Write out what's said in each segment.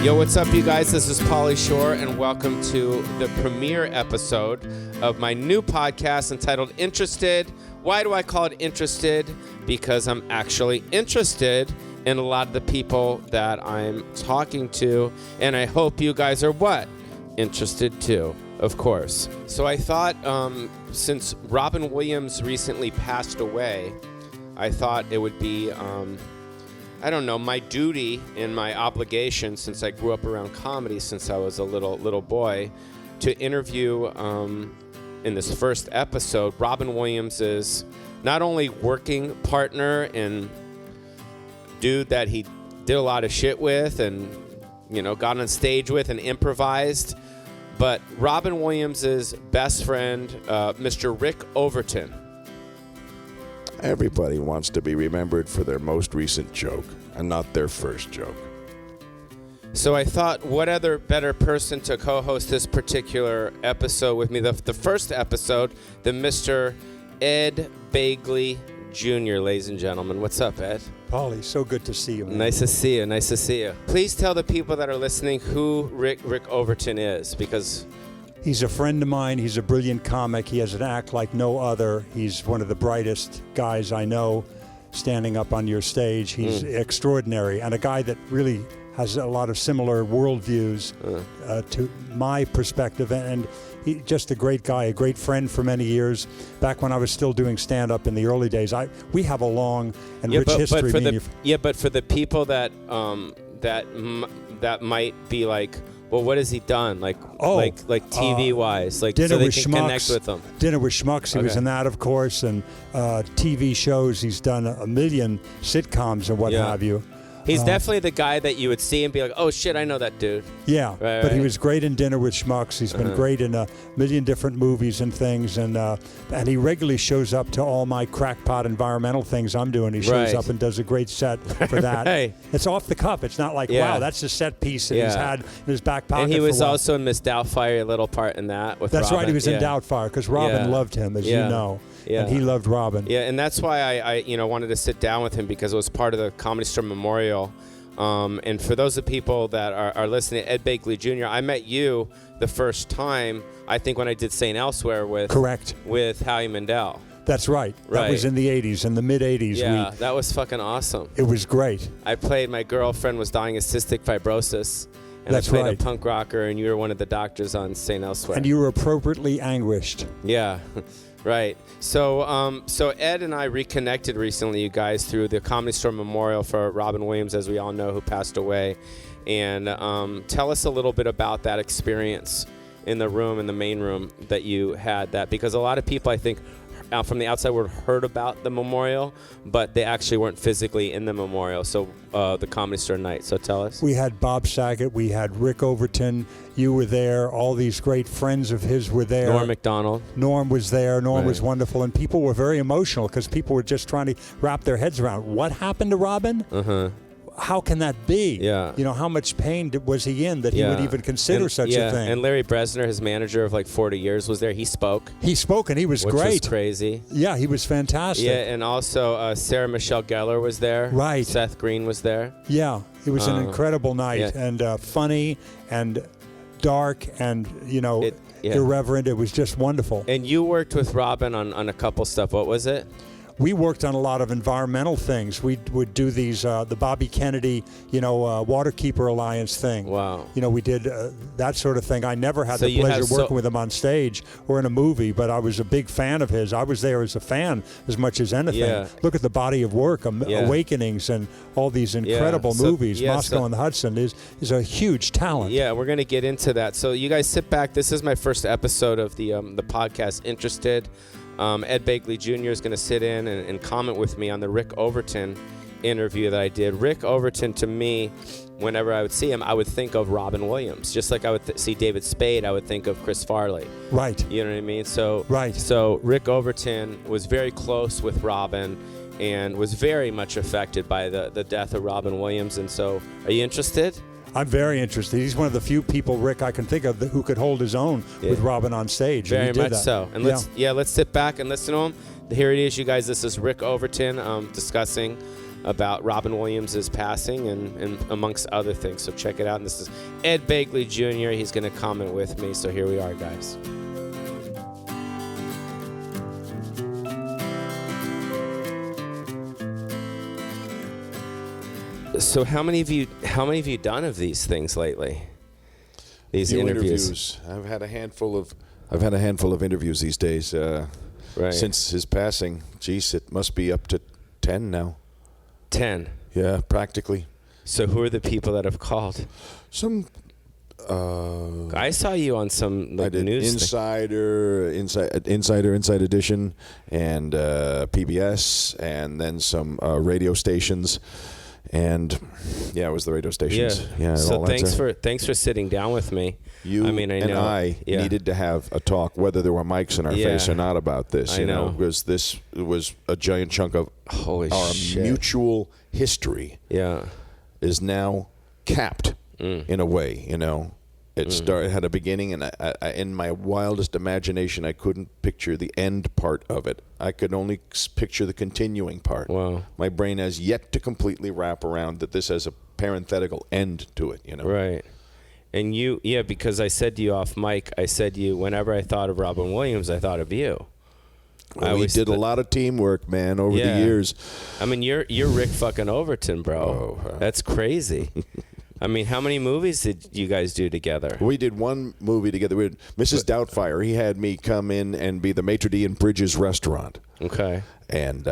Yo, what's up, you guys? This is Pauly Shore, and welcome to the premiere episode of my new podcast entitled Interested. Why do I call it Interested? Because I'm actually interested in a lot of the people that I'm talking to, and I hope you guys are what? Interested too, of course. So I thought, since Robin Williams recently passed away, I thought it would be my duty and my obligation, since I grew up around comedy since I was a little boy, to interview in this first episode Robin Williams' not only working partner and dude that he did a lot of shit with and got on stage with and improvised, but Robin Williams' best friend, Mr. Rick Overton. Everybody wants to be remembered for their most recent joke and not their first joke. So I thought, what other better person to co-host this particular episode with me? The first episode, the Mr. Ed Begley Jr., ladies and gentlemen. What's up, Ed? Pauly, so good to see you, man. Nice to see you. Nice to see you. Please tell the people that are listening who Rick Overton is, because he's a friend of mine. He's a brilliant comic. He has an act like no other. He's one of the brightest guys I know standing up on your stage. He's extraordinary, and a guy that really has a lot of similar worldviews to my perspective, and he's just a great guy, a great friend for many years. Back when I was still doing stand-up in the early days, we have a long and rich history. But for the people that that might be like, well, what has he done? Like TV-wise, like Dinner so they with can Schmucks, connect with him. Dinner with Schmucks, he was in that, of course, and TV shows. He's done a million sitcoms and what have you. He's definitely the guy that you would see and be like, oh, shit, I know that dude. Yeah, but he was great in Dinner with Schmucks. He's been great in a million different movies and things, and he regularly shows up to all my crackpot environmental things I'm doing. He shows up and does a great set for that. It's off the cuff. It's not like, wow, that's a set piece that he's had in his back pocket. And he was also in Miss Doubtfire, a little part in that with That's Robin. right, he was in Doubtfire, because Robin loved him, as you know. Yeah. And he loved Robin. Yeah, and that's why I wanted to sit down with him, because it was part of the Comedy Store Memorial. And for those of people that are listening, Ed Begley Jr., I met you the first time, I think, when I did St. Elsewhere with Howie Mandel. That's right. That was in the 80s, in the mid-80s. Yeah, that was fucking awesome. It was great. My girlfriend was dying of cystic fibrosis. And I played a punk rocker, and you were one of the doctors on St. Elsewhere. And you were appropriately anguished. Yeah. Right. So Ed and I reconnected recently, you guys, through the Comedy Store Memorial for Robin Williams, as we all know, who passed away. And tell us a little bit about that experience in the main room that you had that, because a lot of people, I think, from the outside world heard about the memorial, but they actually weren't physically in the memorial. So the Comedy Store night. So tell us. We had Bob Saget. We had Rick Overton. You were there. All these great friends of his were there. Norm Macdonald. Norm was there. Norm was wonderful. And people were very emotional, because people were just trying to wrap their heads around what happened to Robin. How can that be? Yeah. How much pain was he in that he would even consider such a thing? And Larry Bresner, his manager of like 40 years, was there. He spoke. He spoke, and he was great. Which was crazy. Yeah, he was fantastic. Yeah, and also Sarah Michelle Gellar was there. Right. Seth Green was there. Yeah, it was an incredible night, and funny and dark and, irreverent. It was just wonderful. And you worked with Robin on a couple stuff. What was it? We worked on a lot of environmental things. We would do these, the Bobby Kennedy, Waterkeeper Alliance thing. Wow. We did that sort of thing. I never had the pleasure of working with him on stage or in a movie, but I was a big fan of his. I was there as a fan as much as anything. Yeah. Look at the body of work, Awakenings, and all these incredible movies. Moscow on the Hudson is a huge talent. Yeah, we're going to get into that. So you guys sit back. This is my first episode of the podcast, Interested. Ed Begley Jr. is going to sit in and comment with me on the Rick Overton interview that I did. Rick Overton, to me, whenever I would see him, I would think of Robin Williams. Just like I would see David Spade, I would think of Chris Farley. Right. You know what I mean? So Rick Overton was very close with Robin and was very much affected by the death of Robin Williams. And so, are you interested? I'm very interested. He's one of the few people, Rick, I can think of who could hold his own with Robin on stage. Very much so. And let's sit back and listen to him. Here it is, you guys. This is Rick Overton discussing about Robin Williams' passing and amongst other things. So check it out. And this is Ed Begley Jr. He's going to comment with me. So here we are, guys. So how many have you done of these things lately? These interviews. I've had a handful of interviews these days. Right. Since his passing. Geez, it must be up to 10 now. 10. Yeah, practically. So who are the people that have called? Some. I saw you on some I did news. Inside Edition, and PBS, and then some radio stations. And yeah, it was the radio stations. Yeah. So thanks for sitting down with me. I needed to have a talk, whether there were mics in our face or not, about this. I know. Because this was a giant chunk of our mutual history. Yeah, is now capped in a way. It had a beginning, and I, in my wildest imagination, I couldn't picture the end part of it. I could only picture the continuing part. Wow. My brain has yet to completely wrap around that this has a parenthetical end to it. Right. And because I said to you off mic, whenever I thought of Robin Williams, I thought of you. We did a lot of teamwork, man, over the years. I mean, you're Rick fucking Overton, bro. That's crazy. I mean, how many movies did you guys do together? We did one movie together. We had Mrs. Doubtfire. He had me come in and be the maitre d' in Bridges restaurant. Okay. And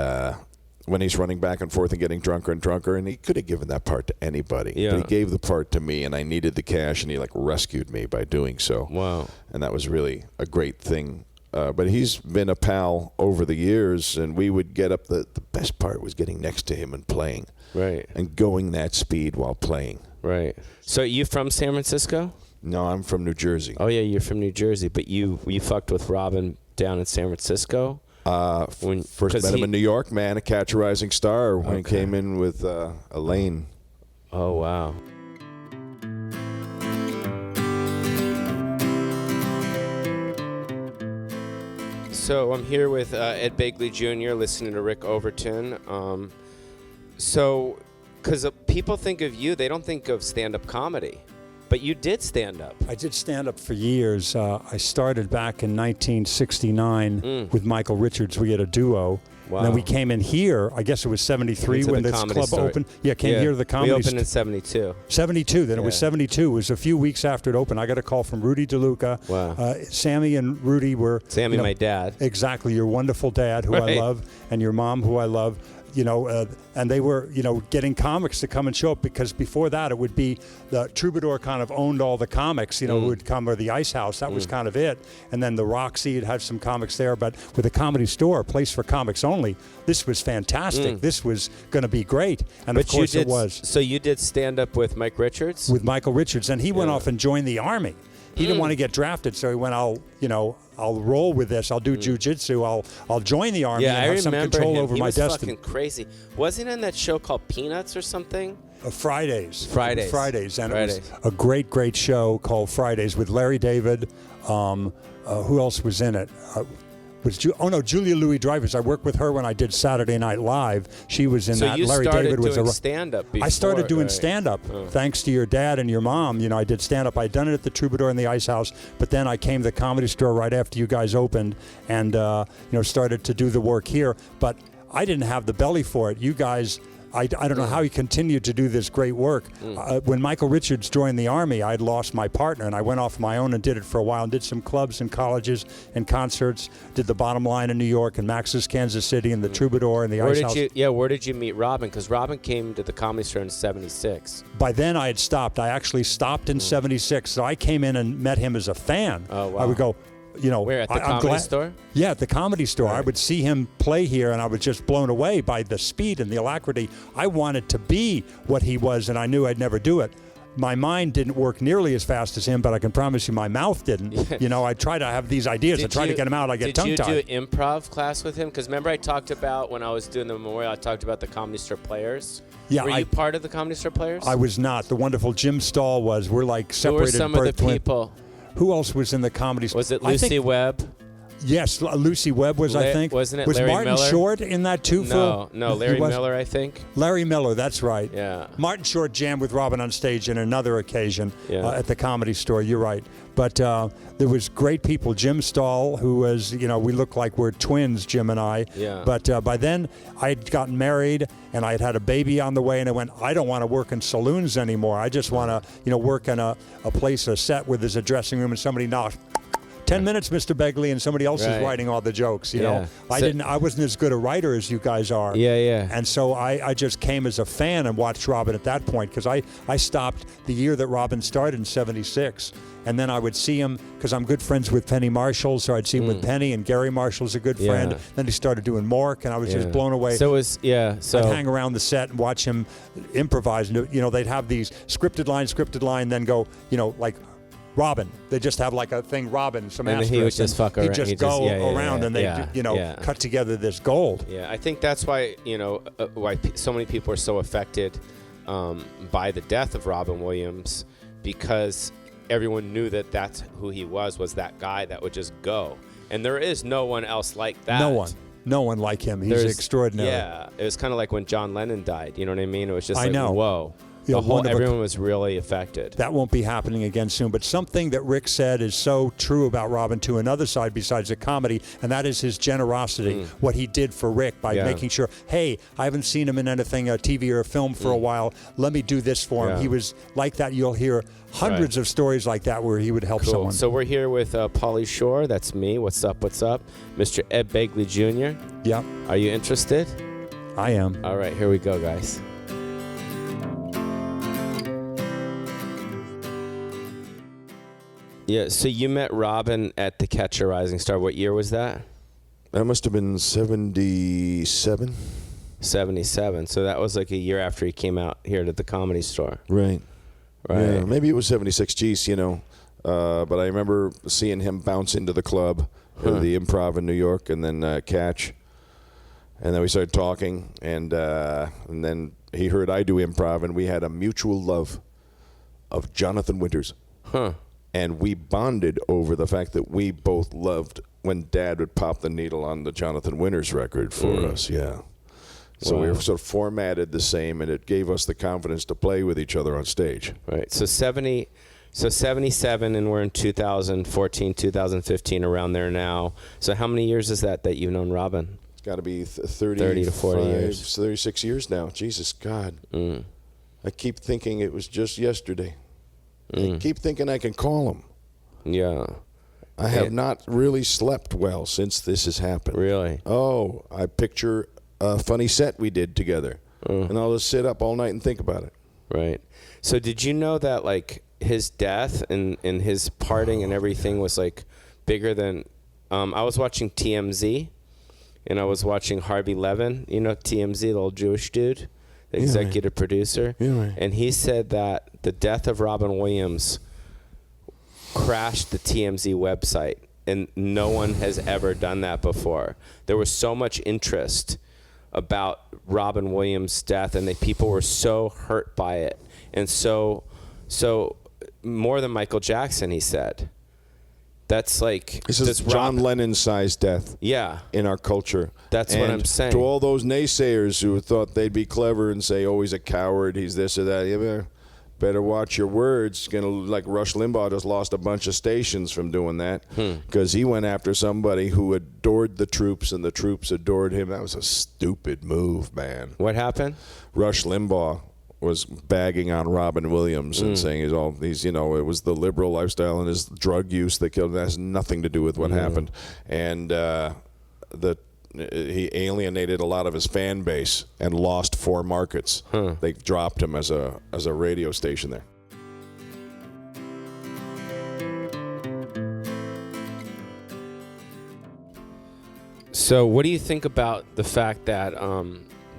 when he's running back and forth and getting drunker and drunker, and he could have given that part to anybody. Yeah. But he gave the part to me, and I needed the cash, and he rescued me by doing so. Wow. And that was really a great thing. But he's been a pal over the years, and we would get up. The best part was getting next to him and playing. Right. And going that speed while playing. Right. So you from San Francisco? No, I'm from New Jersey. Oh yeah, you're from New Jersey, but you fucked with Robin down in San Francisco? When first met him in New York, man, a Catch a Rising Star when he came in with Elaine. Oh wow. So I'm here with Ed Begley Jr. listening to Rick Overton. Because people think of you, they don't think of stand-up comedy. But you did stand-up. I did stand-up for years. I started back in 1969 with Michael Richards. We had a duo. Wow. And then we came in here, I guess it was 73 when this club opened. Yeah, came here to the comedy. We opened in 72. 72, then it was 72. It was a few weeks after it opened. I got a call from Rudy DeLuca. Wow. Sammy and Rudy were... Sammy, my dad. Exactly, your wonderful dad, who I love, and your mom, who I love. And they were, getting comics to come and show up, because before that it would be the Troubadour kind of owned all the comics, who would come, or the Ice House, that was kind of it. And then the Roxy, it had some comics there, but with the Comedy Store, a place for comics only, this was fantastic. This was going to be great. And but of course it was. So you did stand up with Mike Richards? With Michael Richards, and he went off and joined the Army. He didn't want to get drafted, so he went, I'll roll with this. I'll do jujitsu. I'll join the Army and have some control over my destiny. He was fucking crazy. Wasn't he on that show called Peanuts or something? Fridays. And it was a great, great show called Fridays with Larry David. Who else was in it? Julia Louis-Dreyfus. I worked with her when I did Saturday Night Live. She was in that. So you Larry started David was doing stand-up before. I started doing stand-up thanks to your dad and your mom. I did stand-up. I'd done it at the Troubadour and the Ice House, but then I came to the Comedy Store right after you guys opened and, started to do the work here. But I didn't have the belly for it. You guys... I don't know how he continued to do this great work. When Michael Richards joined the Army, I'd lost my partner, and I went off my own and did it for a while, and did some clubs and colleges and concerts, did the Bottom Line in New York and Max's Kansas City and the Troubadour and the Ice House. Where did you meet Robin? Because Robin came to the Comedy Store in 76. By then I had stopped. I actually stopped in 76, so I came in and met him as a fan. Oh, wow. I would go... Where, at the Comedy Store? Yeah, at the Comedy Store. Right. I would see him play here, and I was just blown away by the speed and the alacrity. I wanted to be what he was, and I knew I'd never do it. My mind didn't work nearly as fast as him, but I can promise you my mouth didn't. I try to have these ideas. I try to get them out. I get tongue-tied. Did you do improv class with him? Because remember I talked about, when I was doing the memorial, I talked about the Comedy Store Players. Yeah, Were you part of the Comedy Store Players? I was not. The wonderful Jim Stahl was. We're like separated. Who were some of the people? Who else was in the Comedy Store? Was it Lucy Webb? Yes, Lucy Webb was, I think. Wasn't it was Larry Martin Miller? Short in that too? No, Larry Miller, I think. Larry Miller, that's right. Yeah. Martin Short jammed with Robin on stage in another occasion at the Comedy Store. You're right. But there was great people. Jim Stahl, who was, we look like we're twins, Jim and I. Yeah. But by then, I had gotten married, and I had a baby on the way, and I went, I don't want to work in saloons anymore. I just want to, work in a place, a set where there's a dressing room and somebody knocks. 10 minutes, Mr. Begley, and somebody else is writing all the jokes. You know, I wasn't as good a writer as you guys are. Yeah. And so I just came as a fan and watched Robin at that point, because I stopped the year that Robin started in '76. And then I would see him, because I'm good friends with Penny Marshall, so I'd see him with Penny, and Gary Marshall's a good friend. Then he started doing Mork, and I was just blown away. So I'd hang around the set and watch him improvise. They'd have these scripted line, then go, like Robin. They just have like a thing, Robin, some and asterisk. He would just fuck around. He'd just go around, and they cut together this gold. Yeah, I think that's why, why so many people are so affected by the death of Robin Williams, because everyone knew that that's who he was that guy that would just go. And there is no one else like that. No one like him. He's extraordinary. Yeah, it was kind of like when John Lennon died. You know what I mean? It was just whoa. Yeah, Everyone was really affected. That won't be happening again soon. But something that Rick said is so true about Robin to another side besides the comedy, and that is his generosity, what he did for Rick by making sure, hey, I haven't seen him in anything, a TV or a film for a while. Let me do this for him. He was like that. You'll hear hundreds of stories like that where he would help someone. So we're here with Pauly Shore. That's me. What's up? Mr. Ed Begley Jr. Yep. Are you interested? I am. All right, here we go, guys. Yeah, so you met Robin at the Catch a Rising Star. What year was that? That must have been 77. 77. So that was like a year after he came out here to the Comedy Store. Right. Yeah, maybe it was 76. Geez, but I remember seeing him bounce into the club, the Improv in New York, and then Catch. And then we started talking, and then he heard I do improv, and we had a mutual love of Jonathan Winters. Huh. And we bonded over the fact that we both loved when Dad would pop the needle on the Jonathan Winters record for us, So we were sort of formatted the same, and it gave us the confidence to play with each other on stage. Right. So 77, and we're in 2014, 2015, around there now. So how many years is that you've known Robin? It's got to be 30 to 40 years. 36 years now. Jesus, God. I keep thinking it was just yesterday. I keep thinking I can call him. Yeah. I have not really slept well since this has happened. Really? Oh, I picture a funny set we did together. And I'll just sit up all night and think about it. Right. So did you know that, like, his death and his parting and everything was, like, bigger than... I was watching TMZ, and I was watching Harvey Levin. You know TMZ, the old Jewish dude? The executive producer. Yeah, right. And he said that the death of Robin Williams crashed the TMZ website, and no one has ever done that before. There was so much interest about Robin Williams' death, and people were so hurt by it, and so more than Michael Jackson, he said. That's like this is John Lennon-sized death. Yeah, in our culture. That's what I'm saying. To all those naysayers who thought they'd be clever and say, "Oh, he's a coward. He's this or that." You better watch your words. Like Rush Limbaugh just lost a bunch of stations from doing that because he went after somebody who adored the troops and the troops adored him. That was a stupid move, man. What happened? Rush Limbaugh was bagging on Robin Williams and saying it was the liberal lifestyle and his drug use that killed him. That has nothing to do with what happened. And he alienated a lot of his fan base and lost 4 markets. They dropped him as a radio station there. So what do you think about the fact that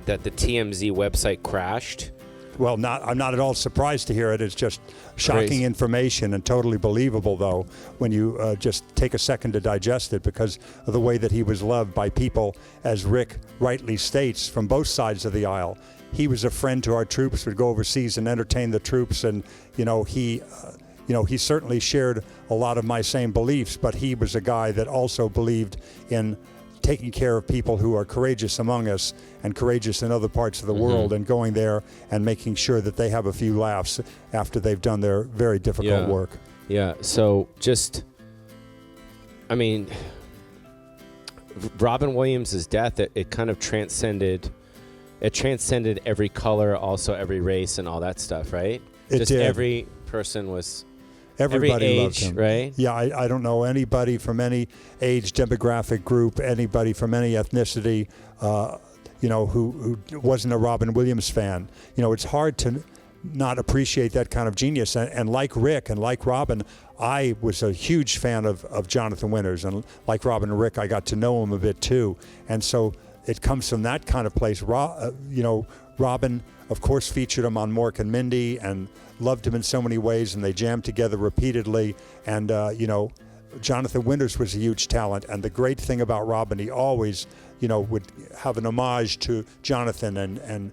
that the TMZ website crashed? Well, I'm not at all surprised to hear it. It's just shocking information and totally believable, though, when you just take a second to digest it, because of the way that he was loved by people, as Rick rightly states, from both sides of the aisle. He was a friend to our troops, would go overseas and entertain the troops, and, he he certainly shared a lot of my same beliefs, but he was a guy that also believed in taking care of people who are courageous among us and courageous in other parts of the world, and going there and making sure that they have a few laughs after they've done their very difficult work. Yeah. So just, I mean, Robin Williams' death, it kind of transcended every color, also every race and all that stuff, right? It did. Every person was... Everybody every age, loved him, right? Yeah, I don't know anybody from any age demographic group, anybody from any ethnicity, who wasn't a Robin Williams fan. It's hard to not appreciate that kind of genius. And like Rick and like Robin, I was a huge fan of Jonathan Winters, and like Robin and Rick, I got to know him a bit too. And so it comes from that kind of place. Robin, of course, featured him on Mork and Mindy and loved him in so many ways, and they jammed together repeatedly. And, Jonathan Winters was a huge talent. And the great thing about Robin, he always, would have an homage to Jonathan and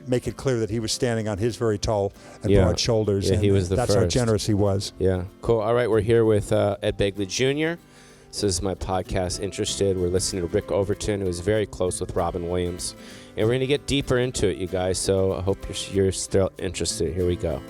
make it clear that he was standing on his very tall and broad shoulders. Yeah, and he was the that's first. how generous he was. Yeah, cool. All right, we're here with Ed Begley Jr. This is my podcast, Interested. We're listening to Rick Overton, who is very close with Robin Williams. And we're going to get deeper into it, you guys, so I hope you're still interested. Here we go.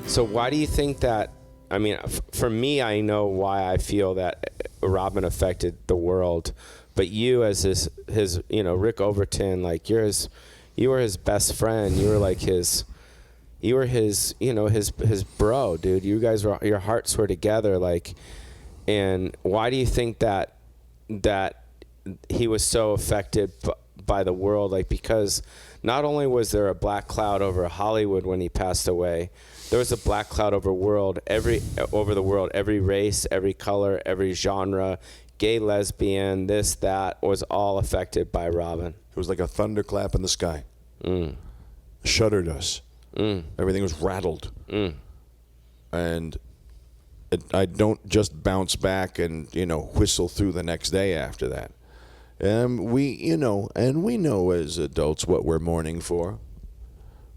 So why do you think that, I mean, for me, I know why I feel that Robin affected the world, but you as his Rick Overton, like you were his best friend. You were like his bro, dude. You guys your hearts were together, like, and why do you think that he was so affected by the world? Like, because not only was there a black cloud over Hollywood when he passed away, there was a black cloud over the world, every race, every color, every genre, gay, lesbian, this, that, was all affected by Robin. It was like a thunderclap in the sky. Shuddered us. Everything was rattled. And I don't just bounce back and, whistle through the next day after that. We know as adults what we're mourning for.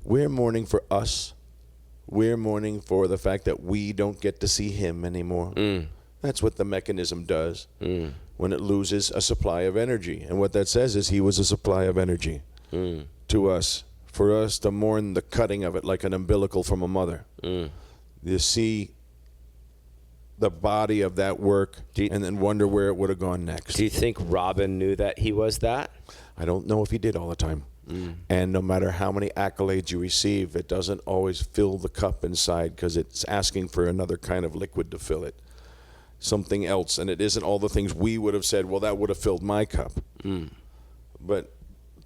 We're mourning for us. We're mourning for the fact that we don't get to see him anymore. That's what the mechanism does when it loses a supply of energy. And what that says is he was a supply of energy to us, for us to mourn the cutting of it like an umbilical from a mother. You see the body of that work and then wonder where it would have gone next. Do you think Robin knew that he was that? I don't know if he did all the time. And no matter how many accolades you receive, it doesn't always fill the cup inside, because it's asking for another kind of liquid to fill it. Something else. And it isn't all the things we would have said, well, that would have filled my cup. But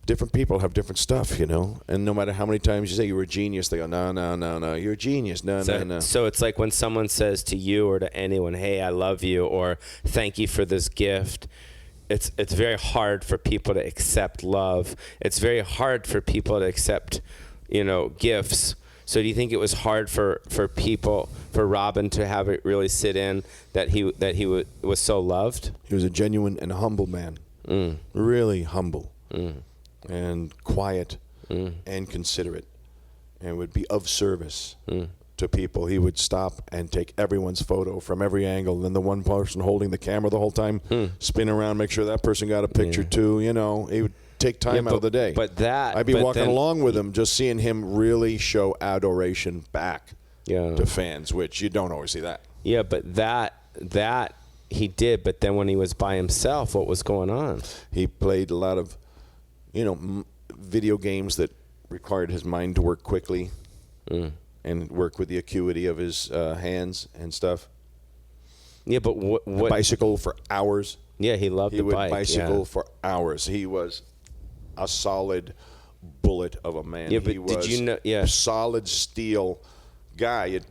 different people have different stuff, And no matter how many times you say you were a genius, they go, no, you're a genius. No. So it's like when someone says to you or to anyone, hey, I love you, or thank you for this gift. It's very hard for people to accept love. It's very hard for people to accept, gifts. So do you think it was hard for Robin to have it really sit in that he was so loved? He was a genuine and humble man. Really humble. And quiet and considerate, and would be of service to people. He would stop and take everyone's photo from every angle, and then the one person holding the camera the whole time spin around, make sure that person got a picture too. He would take time out of the day. I'd be walking along with him, just seeing him really show adoration back to fans, which you don't always see that. Yeah, but that he did. But then when he was by himself, what was going on? He played a lot of video games that required his mind to work quickly and work with the acuity of his hands and stuff. Yeah, but what bicycle for hours. Yeah, he loved the bike. He would bicycle for hours. He was a solid bullet of a man. Yeah, but he was did you know? Yeah, solid steel guy. You'd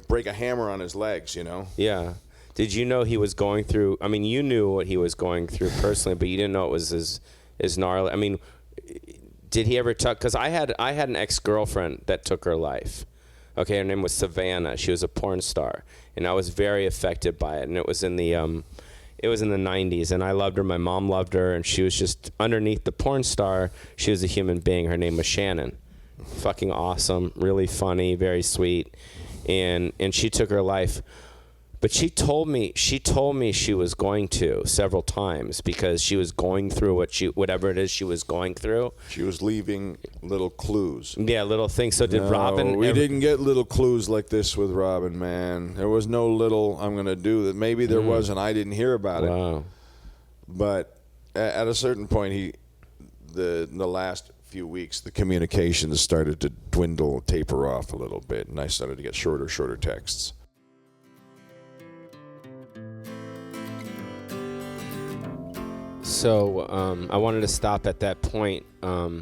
break a hammer on his legs. Yeah. Did you know he was going through? I mean, you knew what he was going through personally, but you didn't know it was as gnarly. I mean, did he ever talk? Because I had an ex-girlfriend that took her life. Okay, her name was Savannah. She was a porn star, and I was very affected by it. And it was in the it was in the 90s, and I loved her. My mom loved her, and she was just underneath the porn star. She was a human being. Her name was Shannon. Fucking awesome, really funny, very sweet, and she took her life. But she told me she was going to several times because she was going through whatever it is she was going through. She was leaving little clues. Yeah, little things. So did Robin? We didn't get little clues like this with Robin, man. There was no little I'm going to do that. Maybe there was, and I didn't hear about it. But at a certain point, the last few weeks, the communications started to dwindle, taper off a little bit, and I started to get shorter texts. So I wanted to stop at that point. I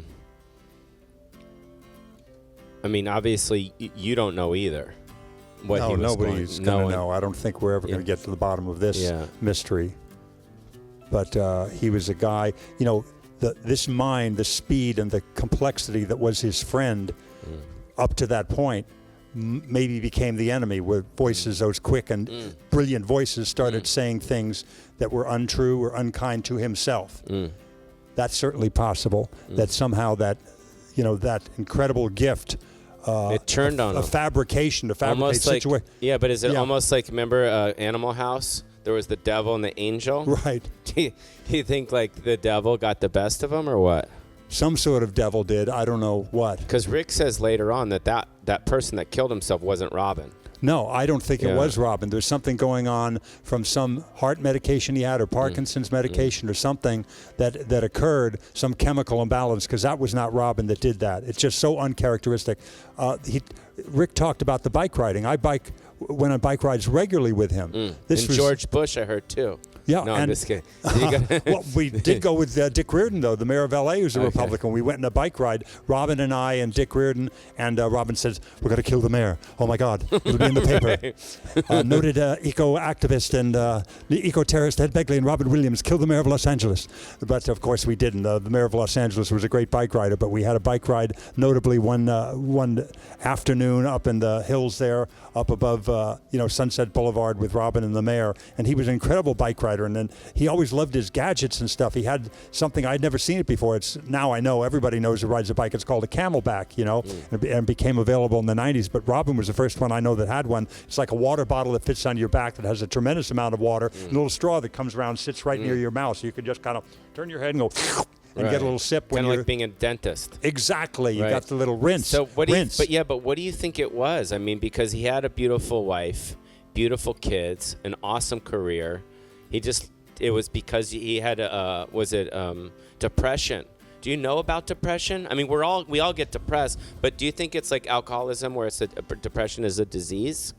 mean, obviously, you don't know either. Nobody's going to know. I don't think we're ever going to get to the bottom of this mystery. But he was a guy, this mind, the speed and the complexity that was his friend up to that point maybe became the enemy, where voices, those quick and brilliant voices, started saying things that were untrue or unkind to himself. That's certainly possible. That somehow that incredible gift, it turned on him. A fabrication to fabricate situation. Yeah, but is it almost like, remember Animal House? There was the devil and the angel. Right. Do you think like the devil got the best of him or what? Some sort of devil did. I don't know what. Because Rick says later on that person that killed himself wasn't Robin. No, I don't think it was Robin. There's something going on from some heart medication he had or Parkinson's medication or something that occurred, some chemical imbalance, because that was not Robin that did that. It's just so uncharacteristic. Rick talked about the bike riding. I went on bike rides regularly with him. And George Bush, I heard, too. Yeah, no, I'm just kidding. Well, we did go with Dick Reardon, though, the mayor of L.A., who's a Republican. We went on a bike ride, Robin and I and Dick Reardon, and Robin says, "We're going to kill the mayor. Oh, my God. It'll be in the paper." Noted eco-activist and eco-terrorist Ed Begley and Robin Williams killed the mayor of Los Angeles. But, of course, we didn't. The mayor of Los Angeles was a great bike rider, but we had a bike ride, notably one afternoon up in the hills there, up above Sunset Boulevard with Robin and the mayor, and he was an incredible bike rider. And then he always loved his gadgets and stuff. He had something I'd never seen it before. Now I know everybody knows who rides a bike. It's called a Camelback, and became available in the 90s. But Robin was the first one I know that had one. It's like a water bottle that fits on your back that has a tremendous amount of water. A little straw that comes around, sits right near your mouth, so you can just kind of turn your head and go and get a little sip when you're kind of like being a dentist. Exactly. You got the little rinse. So what do you? But what do you think it was? I mean, because he had a beautiful wife, beautiful kids, an awesome career. It was because he had depression. Do you know about depression? I mean, we all get depressed, but do you think it's like alcoholism, where depression is a disease?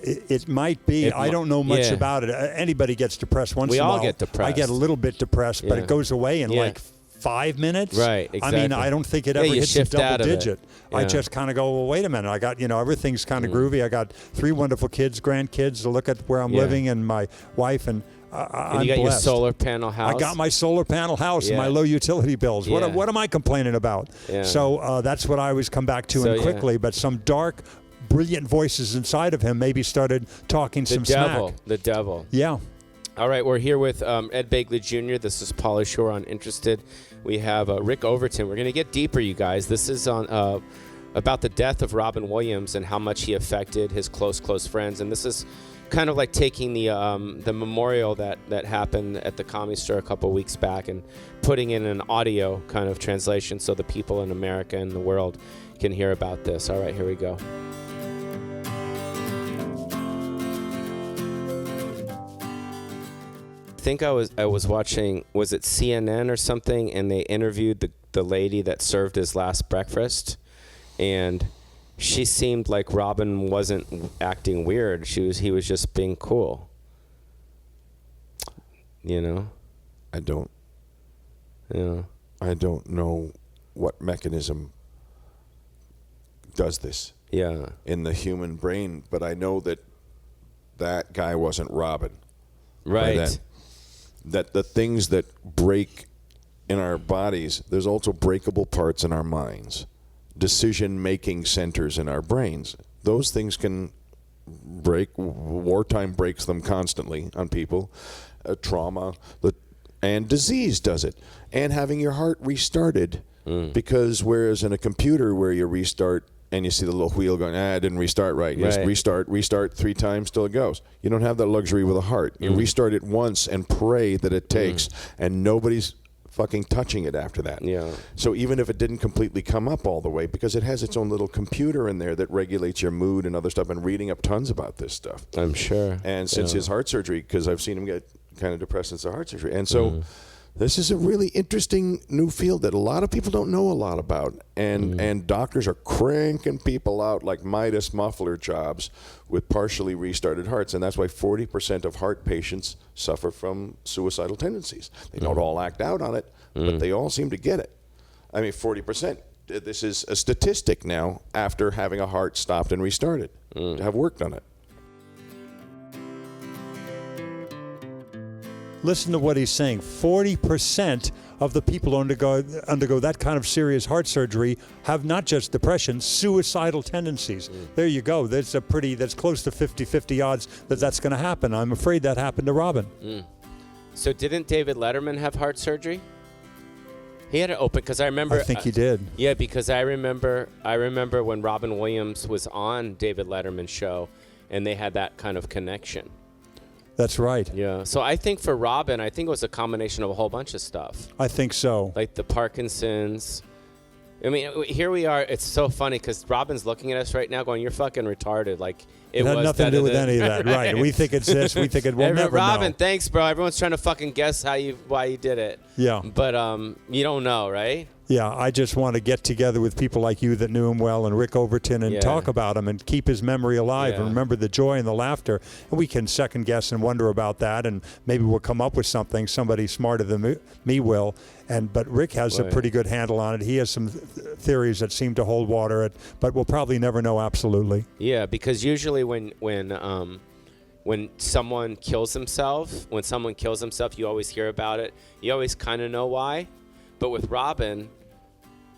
It might be. I don't know much about it. Anybody gets depressed once in a while. We all get depressed. I get a little bit depressed, but it goes away in like 5 minutes. Right, exactly. I mean, I don't think it ever hits a double digit. Yeah. I just kind of go, well, wait a minute. I got, everything's kind of groovy. I got 3 wonderful kids, grandkids to look at where I'm living, and my wife, and I'm you got blessed. your solar panel house. I got my solar panel house and my low utility bills. What am I complaining about? Yeah. So that's what I always come back to quickly. But some dark, brilliant voices inside of him maybe started talking smack. The devil. Yeah. All right, we're here with Ed Begley Jr. This is Pauly Shore on Interested. We have Rick Overton. We're going to get deeper, you guys. This is on about the death of Robin Williams and how much he affected his close friends. And this is kind of like taking the memorial that happened at the Comedy Store a couple weeks back and putting in an audio kind of translation so the people in America and the world can hear about this. All right, here we go. I think I was watching, was it CNN or something, and they interviewed the lady that served his last breakfast, and she seemed like Robin wasn't acting weird. He was just being cool. I don't. Yeah. I don't know what mechanism does this. Yeah. In the human brain, but I know that guy wasn't Robin. Right. That the things that break in our bodies, there's also breakable parts in our minds, decision-making centers in our brains. Those things can break. Wartime breaks them constantly on people. trauma, and disease does it, and having your heart restarted. Because whereas in a computer where you restart and you see the little wheel going, it didn't restart right. You just restart 3 times till it goes. You don't have that luxury with a heart. You restart it once and pray that it takes, and nobody's fucking touching it after that. Yeah. So even if it didn't completely come up all the way, because it has its own little computer in there that regulates your mood and other stuff, and reading up tons about this stuff. I'm sure. And since his heart surgery, because I've seen him get kind of depressed since the heart surgery. And so this is a really interesting new field that a lot of people don't know a lot about. And doctors are cranking people out like Midas muffler jobs with partially restarted hearts. And that's why 40% of heart patients suffer from suicidal tendencies. They don't all act out on it, but they all seem to get it. I mean, 40%. This is a statistic now after having a heart stopped and restarted, to have worked on it. Listen to what he's saying. 40% of the people who undergo that kind of serious heart surgery have not just depression, suicidal tendencies. There you go. That's close to 50-50 odds that that's going to happen. I'm afraid that happened to Robin. So didn't David Letterman have heart surgery? He had it open, because I remember. I think he did. Yeah, because I remember when Robin Williams was on David Letterman's show, and they had that kind of connection. That's right. Yeah. So I think for Robin, I think it was a combination of a whole bunch of stuff. I think so. Like the Parkinson's. I mean, here we are. It's so funny because Robin's looking at us right now going, you're fucking retarded. Like, it had nothing to do with any of that. Right. We think it's this. We think it will never Robin, know. thanks, bro. Everyone's trying to fucking guess why you did it. Yeah. But you don't know, right? Yeah, I just want to get together with people like you that knew him well, and Rick Overton, and talk about him and keep his memory alive and remember the joy and the laughter. And we can second guess and wonder about that, and maybe we'll come up with something. Somebody smarter than me will. But Rick has a pretty good handle on it. He has some theories that seem to hold water, but we'll probably never know absolutely. Yeah, because usually when someone kills himself, you always hear about it. You always kind of know why. But with Robin,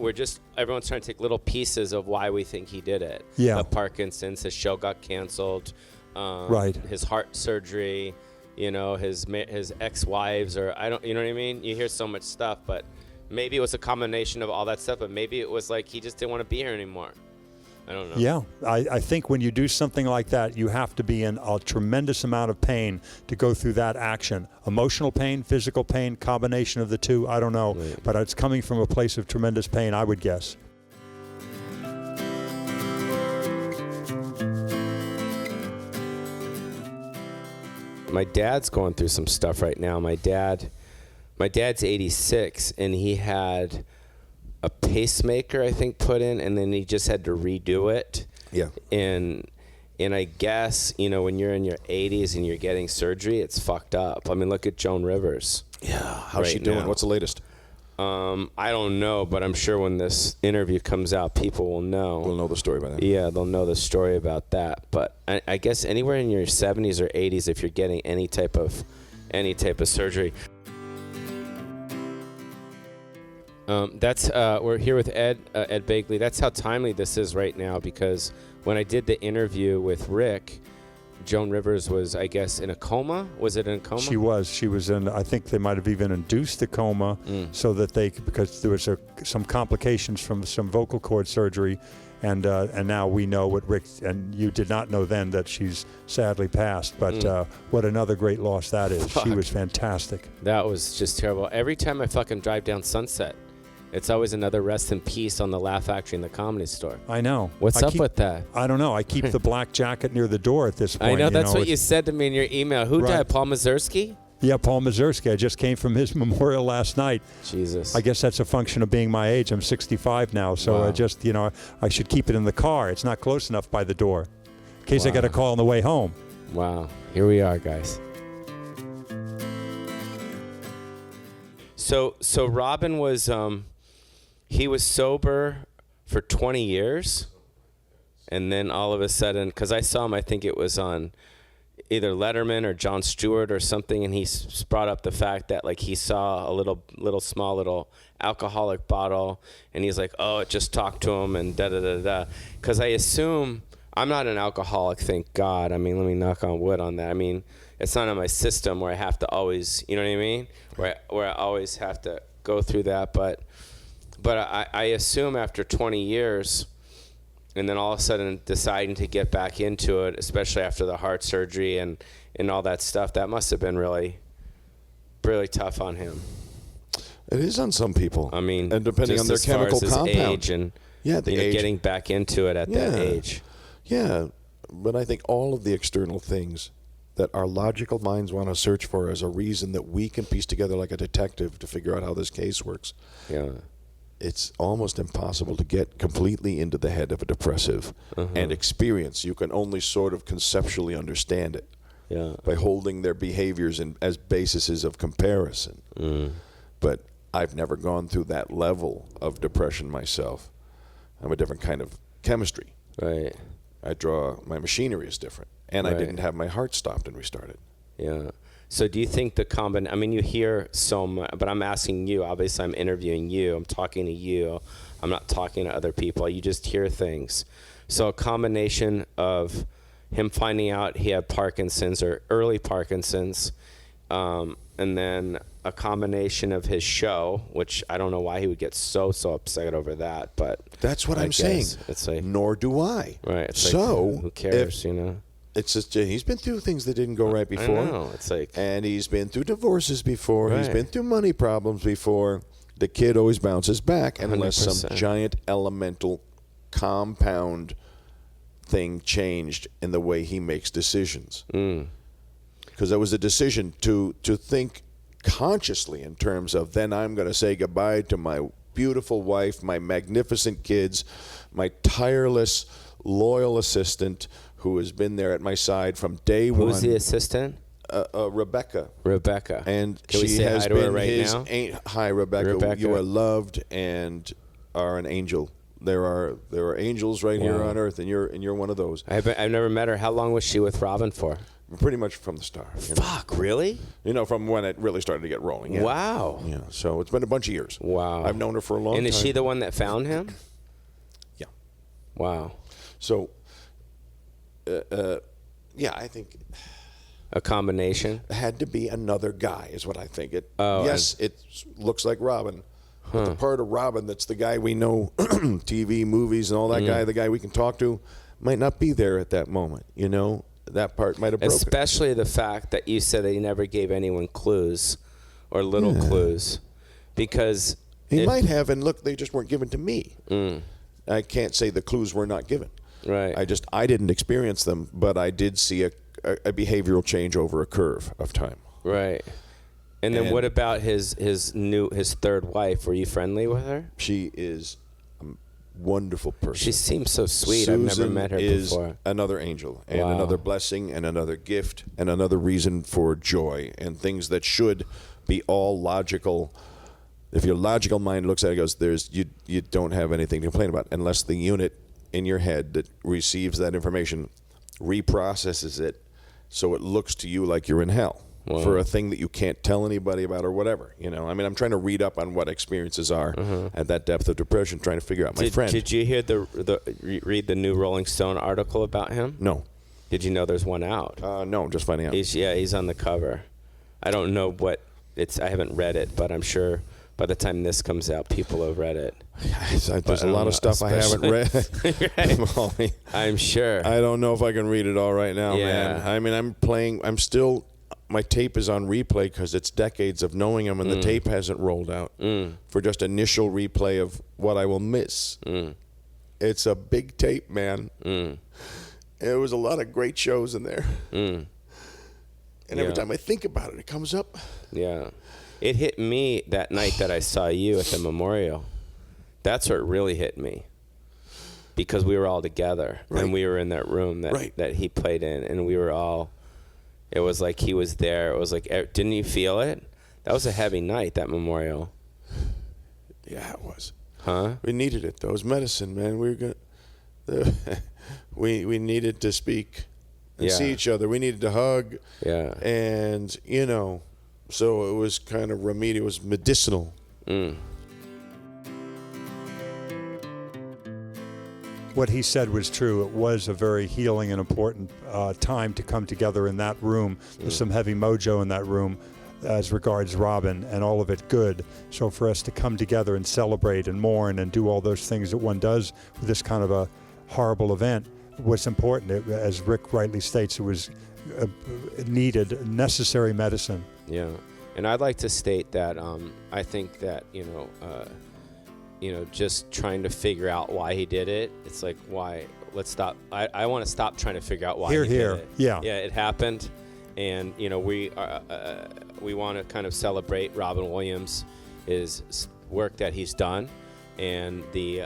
everyone's trying to take little pieces of why we think he did it. Yeah. The Parkinson's, his show got canceled. Right. His heart surgery, his ex-wives, you know what I mean? You hear so much stuff, but maybe it was a combination of all that stuff, but maybe it was like he just didn't want to be here anymore. I don't know. Yeah, I think when you do something like that, you have to be in a tremendous amount of pain to go through that action. Emotional pain, physical pain, combination of the two, I don't know. Right. But it's coming from a place of tremendous pain, I would guess. My dad's going through some stuff right now. My dad's 86, and he had a pacemaker, I think, put in, and then he just had to redo it. Yeah. And I guess, when you're in your 80s and you're getting surgery, it's fucked up. I mean, look at Joan Rivers. Yeah. How's she doing? What's the latest? I don't know, but I'm sure when this interview comes out, people will know. We'll know the story about that. Yeah, they'll know the story about that. But I guess anywhere in your 70s or 80s, if you're getting any type of surgery. We're here with Ed Begley. That's how timely this is right now, because when I did the interview with Rick, Joan Rivers was, I guess, in a coma. Was it in a coma? She was in, I think they might have even induced a coma so that because there was some complications from some vocal cord surgery. And now we know what Rick, and you did not know then that she's sadly passed, but what another great loss that is. Fuck. She was fantastic. That was just terrible. Every time I fucking drive down Sunset, it's always another rest in peace on the Laugh Factory in the Comedy Store. I know. What's up with that? I don't know. I keep the black jacket near the door at this point. I know. That's what you said to me in your email. Who died? Paul Mazursky? Yeah, Paul Mazursky. I just came from his memorial last night. Jesus. I guess that's a function of being my age. I'm 65 now, so I just, I should keep it in the car. It's not close enough by the door in case I got a call on the way home. Wow. Here we are, guys. So Robin was... he was sober for 20 years, and then all of a sudden, because I saw him, I think it was on either Letterman or Jon Stewart or something, and he brought up the fact that like he saw a small alcoholic bottle, and he's like, oh, it just talked to him, and da-da-da-da. Because I assume, I'm not an alcoholic, thank God. I mean, let me knock on wood on that. I mean, it's not in my system where I have to always, you know what I mean? Where I always have to go through that. But I assume after 20 years, and then all of a sudden deciding to get back into it, especially after the heart surgery and all that stuff, that must have been really, really tough on him. It is on some people. I mean, and depending on their chemical compound, age and the age. Getting back into it at that age. Yeah, but I think all of the external things that our logical minds want to search for as a reason that we can piece together like a detective to figure out how this case works. Yeah. It's almost impossible to get completely into the head of a depressive and experience. You can only sort of conceptually understand it by holding their behaviors as bases of comparison. But I've never gone through that level of depression myself. I'm a different kind of chemistry. Right. My machinery is different. And I didn't have my heart stopped and restarted. Yeah. So do you think I mean, you hear so much, but I'm asking you, obviously I'm interviewing you, I'm talking to you, I'm not talking to other people, you just hear things. So a combination of him finding out he had Parkinson's or early Parkinson's, and then a combination of his show, which I don't know why he would get so upset over that, but that's what I'm saying. It's like, nor do I. Right. It's so like, who cares, you know? It's just he's been through things that didn't go right before. I know. It's like, and he's been through divorces before. Right. He's been through money problems before. The kid always bounces back unless 100%. some giant elemental compound thing changed in the way he makes decisions. Because there was a decision to think consciously in terms of, then I'm going to say goodbye to my beautiful wife, my magnificent kids, my tireless, loyal assistant who has been there at my side from day one. Who's the assistant? Rebecca. Rebecca. And Can we she say has hi to been her right his now? Hi, Rebecca. Rebecca. You are loved and are an angel. There are angels right here on earth, and you're one of those. I've never met her. How long was she with Robin for? Pretty much from the start. You know? Fuck, really? You know, from when it really started to get rolling. Yeah. Wow. Yeah. So it's been a bunch of years. Wow. I've known her for a long time. And is she the one that found him? Yeah. Wow. So, yeah, I think A combination? it had to be another guy, is what I think. Oh, yes, it looks like Robin. But the part of Robin that's the guy we know, TV, movies, and all that guy, the guy we can talk to, might not be there at that moment. You know, that part might have broken. Especially the fact that you said that he never gave anyone clues or little clues. Because he might have, and look, they just weren't given to me. I can't say the clues were not given. Right. I didn't experience them, but I did see a behavioral change over a curve of time. Right. And then what about his third wife? Were you friendly with her? She is a wonderful person. She seems so sweet. Susan I've never met her is before. Another angel and another blessing and another gift and another reason for joy and things that should be all logical. If your logical mind looks at it and goes, you don't have anything to complain about unless the unit in your head that receives that information reprocesses it so it looks to you like you're in hell. Wow. For a thing that you can't tell anybody about or whatever. You know, I mean, I'm trying to read up on what experiences are at that depth of depression, trying to figure out my friend. Did you hear read the new Rolling Stone article about him? No. Did you know there's one out? No, I'm just finding out. He's on the cover. I don't know what it's. I haven't read it, but I'm sure by the time this comes out, people have read it. There's a lot of stuff I haven't read. Right. I'm sure. I don't know if I can read it all right now, man. I mean, my tape is on replay because it's decades of knowing him, and the tape hasn't rolled out for just initial replay of what I will miss. It's a big tape, man. There was a lot of great shows in there. And every time I think about it, it comes up. Yeah. It hit me that night that I saw you at the memorial. That's where it really hit me. Because we were all together, and we were in that room that he played in, and we were all... It was like he was there. It was like, didn't you feel it? That was a heavy night, that memorial. Yeah, it was. Huh? We needed it, though. It was medicine, man. We were we needed to speak and see each other. We needed to hug. Yeah. And, you know, so it was kind of remedial. It was medicinal. what he said was true. It was a very healing and important time to come together in that room. There's some heavy mojo in that room as regards Robin, and all of it good. So for us to come together and celebrate and mourn and do all those things that one does with this kind of a horrible event was important. As Rick rightly states, it was needed, necessary medicine. Yeah, and I'd like to state that I think that just trying to figure out why he did it. It's like, why? Let's stop. I want to stop trying to figure out why he did it. Yeah, it happened, and we want to kind of celebrate Robin Williams, his work that he's done, and the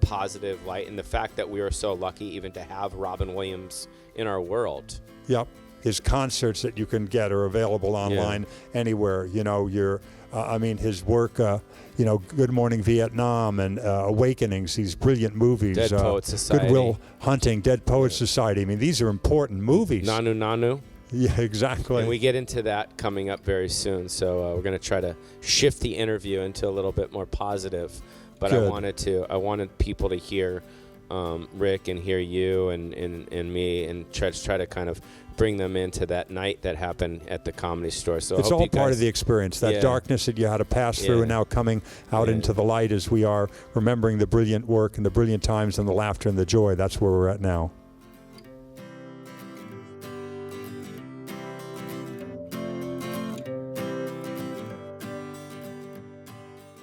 positive light, and the fact that we are so lucky even to have Robin Williams in our world. Yep. His concerts that you can get are available online anywhere. His work, Good Morning Vietnam and Awakenings, these brilliant movies. Dead Poets Society. Good Will Hunting, Dead Poets Society. I mean, these are important movies. Nanu Nanu. Yeah, exactly. And we get into that coming up very soon. So we're going to try to shift the interview into a little bit more positive. But Good. I wanted people to hear Rick and hear you and me, and try to kind of bring them into that night that happened at the Comedy Store. So it's all part of the experience, that darkness that you had to pass through, and now coming out into the light as we are remembering the brilliant work and the brilliant times and the laughter and the joy. That's where we're at now.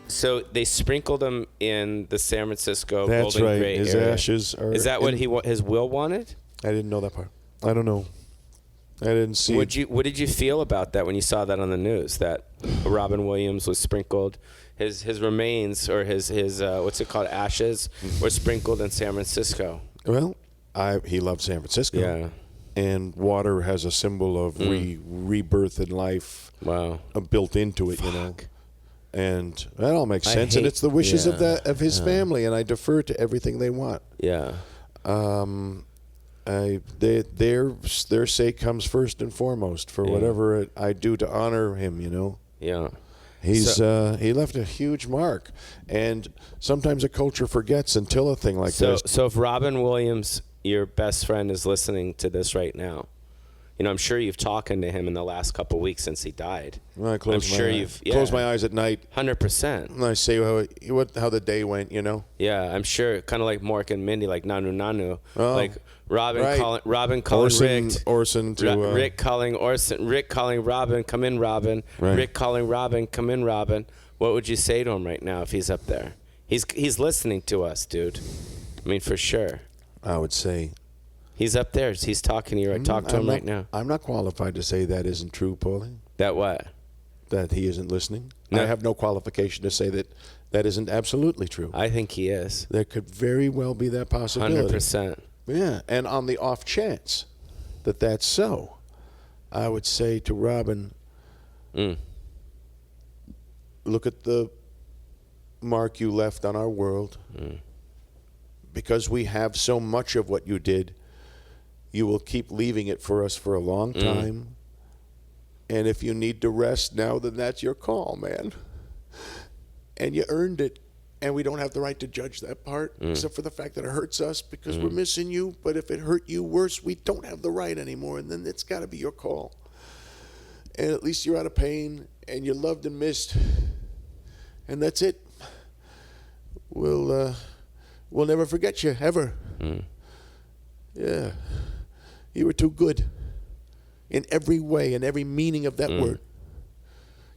So they sprinkled him in the San Francisco That's Golden right. Gate His area. ashes are. Is that what his will wanted? I didn't know that part. I don't know. I didn't see. What did you feel about that when you saw that on the news? That Robin Williams was sprinkled, his remains, or his what's it called, ashes, were sprinkled in San Francisco. Well, he loved San Francisco. Yeah. And water has a symbol of rebirth in life. Wow. Built into it, And that all makes sense, and it's the wishes of his family, and I defer to everything they want. Yeah. Their sake comes first and foremost for whatever I do to honor him. Yeah. He left a huge mark, and sometimes a culture forgets until a thing like this. So if Robin Williams, your best friend, is listening to this right now, I'm sure you've talking to him in the last couple of weeks since he died. Well, I close my eyes at night. 100%. And I say how the day went, Yeah, I'm sure. Kind of like Mork and Mindy, like Nanu Nanu. Oh, like Robin calling Orson to Rick calling Orson. Rick calling Robin, come in, Robin. Right. Rick calling Robin, come in, Robin. What would you say to him right now if he's up there? He's listening to us, dude. I mean, for sure. I would say. He's up there. He's talking to you. Talk to him right now. I'm not qualified to say that isn't true, Pauly. That what? That he isn't listening. No. I have no qualification to say that isn't absolutely true. I think he is. There could very well be that possibility. 100%. Yeah, and on the off chance that that's so, I would say to Robin, look at the mark you left on our world. Because we have so much of what you did, you will keep leaving it for us for a long time. And if you need to rest now, then that's your call, man. And you earned it. And we don't have the right to judge that part, except for the fact that it hurts us because we're missing you. But if it hurt you worse, we don't have the right anymore. And then it's got to be your call. And at least you're out of pain and you're loved and missed. And that's it. We'll never forget you, ever. Yeah. You were too good in every way, in every meaning of that word.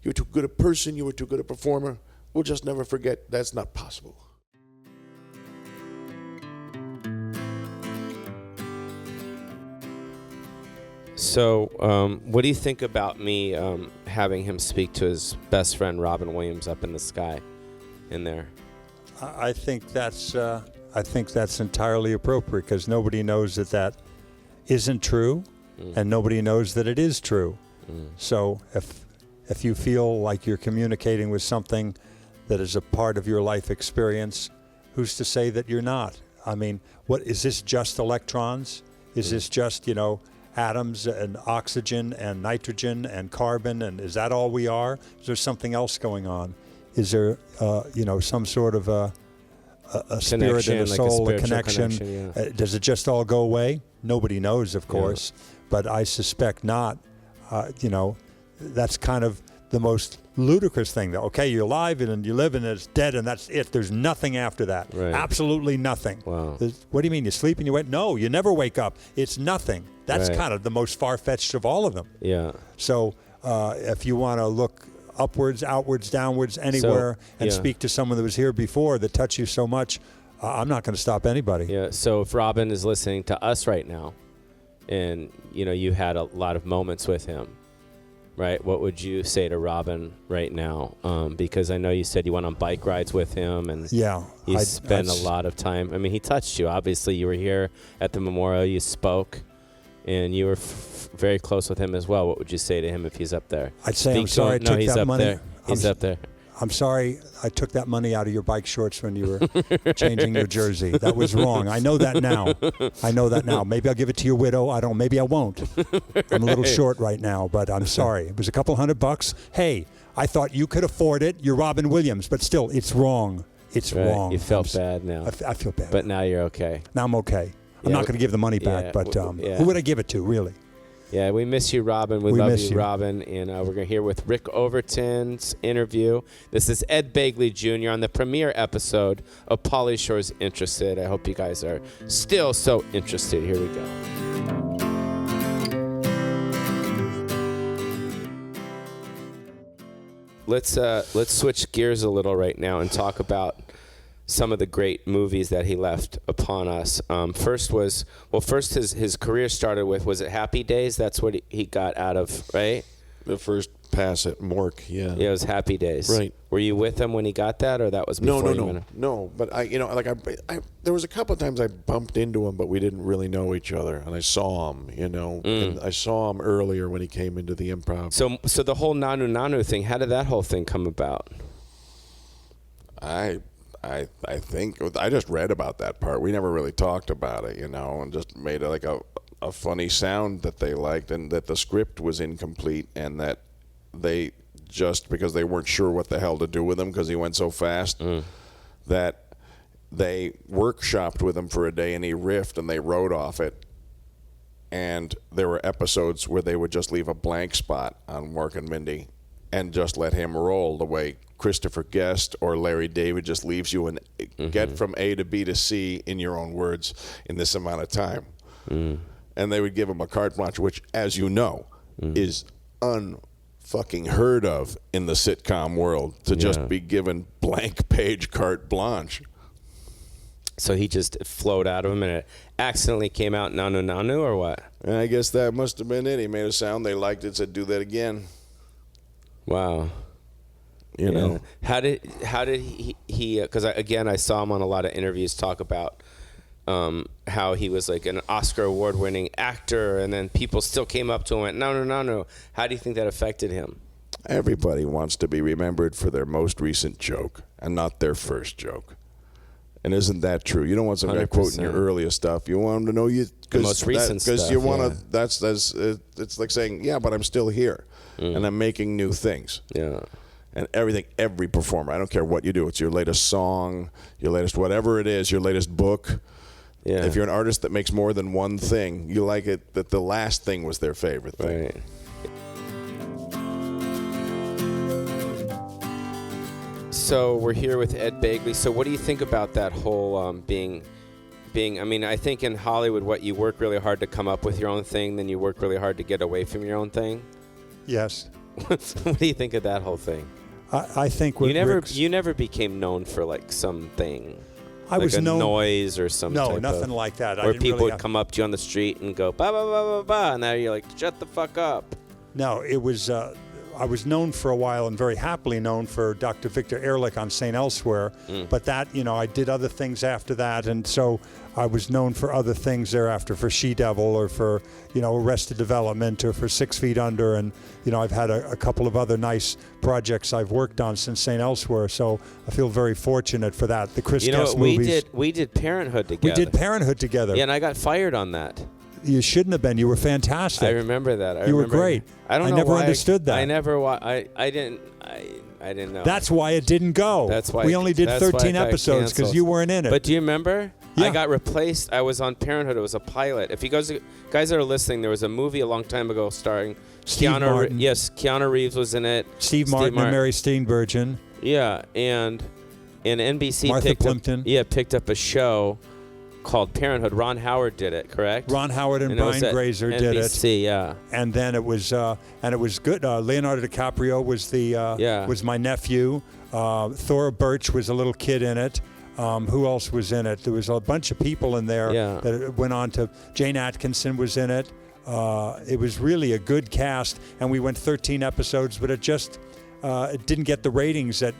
You were too good a person. You were too good a performer. We'll just never forget that's not possible. So what do you think about me having him speak to his best friend, Robin Williams, up in the sky in there? I think that's entirely appropriate because nobody knows that isn't true, and nobody knows that it is true. So if you feel like you're communicating with something that is a part of your life experience, who's to say that you're not? I mean, what is this? Just electrons? Is this just atoms and oxygen and nitrogen and carbon? And is that all we are? Is there something else going on? Is there some sort of a spirit and a soul, a connection. Yeah. Does it just all go away? Nobody knows, of course, but I suspect not. That's kind of the most ludicrous thing. That okay, you're alive and you live and it's dead and that's it. There's nothing after that. Right. Absolutely nothing. Wow. What do you mean? You sleep and you wake? No, you never wake up. It's nothing. That's kind of the most far-fetched of all of them. Yeah. So if you want to look upwards, outwards, downwards, anywhere, and speak to someone that was here before that touched you so much, I'm not going to stop anybody. Yeah. So if Robin is listening to us right now, and you had a lot of moments with him, right? What would you say to Robin right now? Because I know you said you went on bike rides with him, and you spent a lot of time. I mean, he touched you. Obviously, you were here at the memorial. You spoke, and you were very close with him as well. What would you say to him if he's up there? I'd say, I'm sorry I took that money. There. He's up there. I'm sorry I took that money out of your bike shorts when you were changing your jersey. That was wrong. I know that now. Maybe I'll give it to your widow. I don't. Maybe I won't. I'm a little short right now, but I'm sorry. It was a couple $100. Hey, I thought you could afford it. You're Robin Williams, but still, it's wrong. It's wrong. You felt bad now. I feel bad. But now you're okay. Now I'm okay. I'm not going to give the money back, but who would I give it to, really? Yeah, we miss you, Robin. We love you, Robin. And we're going to hear with Rick Overton's interview. This is Ed Begley Jr. on the premiere episode of Pauly Shore's Interested. I hope you guys are still so interested. Here we go. Let's switch gears a little right now and talk about some of the great movies that he left upon us. First his career started with, was it Happy Days? That's what he got out of, right? The first pass at Mork, yeah. Yeah, it was Happy Days. Right. Were you with him when he got that, or that was before? No. But I there was a couple of times I bumped into him, but we didn't really know each other, and I saw him, and I saw him earlier when he came into the Improv. So the whole Nanu Nanu thing, how did that whole thing come about? I think I just read about that part. We never really talked about it, and just made it like a funny sound that they liked, and that the script was incomplete, and that they just because they weren't sure what the hell to do with him because he went so fast, that they workshopped with him for a day and he riffed and they wrote off it. And there were episodes where they would just leave a blank spot on Mork and Mindy and just let him roll the way Christopher Guest or Larry David just leaves you and get from A to B to C in your own words in this amount of time. And they would give him a carte blanche, which, as you know, is unfucking heard of in the sitcom world, to just be given blank page carte blanche. So he just flowed out of him and it accidentally came out Nanu Nanu, or what? And I guess that must have been it. He made a sound, they liked it, said do that again. Wow. You know, how did he because I saw him on a lot of interviews talk about how he was like an Oscar award winning actor, and then people still came up to him and went, no. How do you think that affected him? Everybody wants to be remembered for their most recent joke and not their first joke. And isn't that true? You don't want some guy quoting your earliest stuff. You want him to know you the most recent stuff. Because you want to. That's it's like saying, yeah, but I'm still here and I'm making new things. Yeah. And every performer, I don't care what you do. It's your latest song, your latest whatever it is, your latest book. Yeah. If you're an artist that makes more than one thing, you like it that the last thing was their favorite thing. Right. So we're here with Ed Begley. So what do you think about that whole being? I mean, I think in Hollywood, you work really hard to come up with your own thing, then you work really hard to get away from your own thing. Yes. What do you think of that whole thing? I think you never became known for like something. I was known noise or something. No, nothing like that. Where people would come up to you on the street and go ba ba ba ba ba, and now you're like, shut the fuck up. No, it was. I was known for a while and very happily known for Dr. Victor Ehrlich on St. Elsewhere. But that, I did other things after that. And so I was known for other things thereafter, for She-Devil or for, Arrested Development or for 6 Feet Under. And, I've had a couple of other nice projects I've worked on since St. Elsewhere. So I feel very fortunate for that. The Chris Guest movies. We did Parenthood together. We did Parenthood together. Yeah, and I got fired on that. You shouldn't have been. You were fantastic. I remember that. You were great. I don't know. I never why understood that. I never. I didn't. I I didn't know. That's why it didn't go. That's why we only did that's why 13 it got episodes because canceled. you weren't in it. But do you remember? Yeah. I got replaced. I was on Parenthood. It was a pilot. If you guys that are listening, there was a movie a long time ago starring Steve Martin. Yes, Keanu Reeves was in it. Steve Martin and Mary Steenburgen. Yeah, and NBC Martha Plimpton. picked up a show called Parenthood. Ron Howard did it, correct? Ron Howard and Brian Grazer did it. NBC, yeah. And then it was good. Leonardo DiCaprio was my nephew. Thora Birch was a little kid in it. Who else was in it? There was a bunch of people in there that went on to. Jane Atkinson was in it. It was really a good cast, and we went 13 episodes, but it didn't get the ratings that